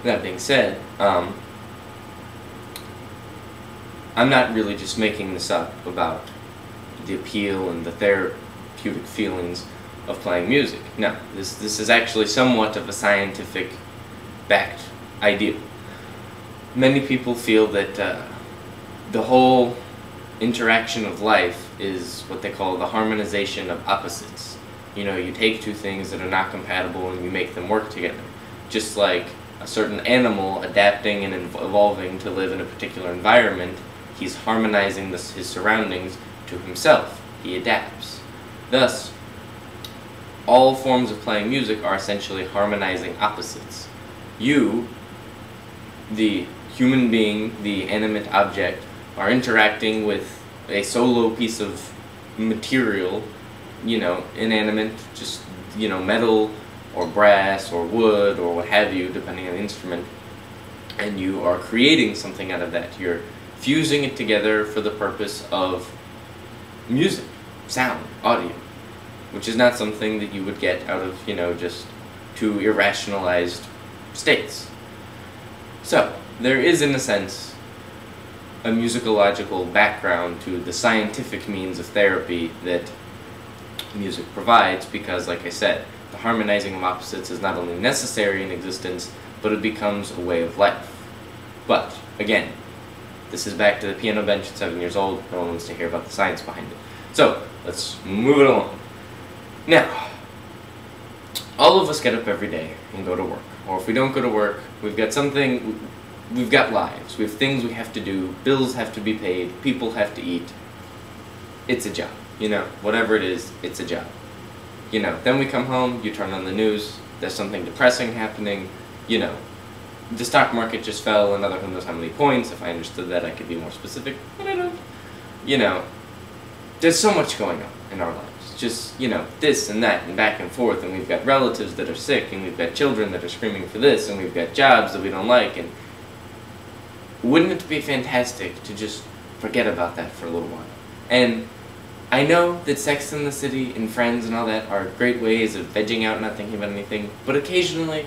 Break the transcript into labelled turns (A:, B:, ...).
A: That being said, I'm not really just making this up about the appeal and the therapeutic feelings of playing music. No, this is actually somewhat of a scientific-backed idea. Many people feel that the whole interaction of life is what they call the harmonization of opposites. You know, you take two things that are not compatible and you make them work together. Just like a certain animal adapting and evolving to live in a particular environment, he's harmonizing his surroundings to himself. He adapts. Thus, all forms of playing music are essentially harmonizing opposites. You, the human being, the animate object, are interacting with a solo piece of material, you know, inanimate, just, you know, metal or brass or wood or what have you, depending on the instrument, and you are creating something out of that. You're fusing it together for the purpose of music, sound, audio, which is not something that you would get out of, you know, just two irrationalized states. So, there is, in a sense, a musicological background to the scientific means of therapy that music provides, because, like I said, the harmonizing of opposites is not only necessary in existence, but it becomes a way of life. But, again, this is back to the piano bench at 7 years old. No one wants to hear about the science behind it. So, let's move it along. Now, all of us get up every day and go to work. Or if we don't go to work, we've got something, we've got lives. We have things we have to do, bills have to be paid, people have to eat. It's a job, you know, whatever it is, it's a job. You know, then we come home, you turn on the news, there's something depressing happening, you know, the stock market just fell another who knows how many points. If I understood that, I could be more specific, but I don't. You know, there's so much going on in our lives. Just, you know, this and that and back and forth, and we've got relatives that are sick, and we've got children that are screaming for this, and we've got jobs that we don't like, and wouldn't it be fantastic to just forget about that for a little while? And I know that Sex and the City and Friends and all that are great ways of vegging out, not thinking about anything, but occasionally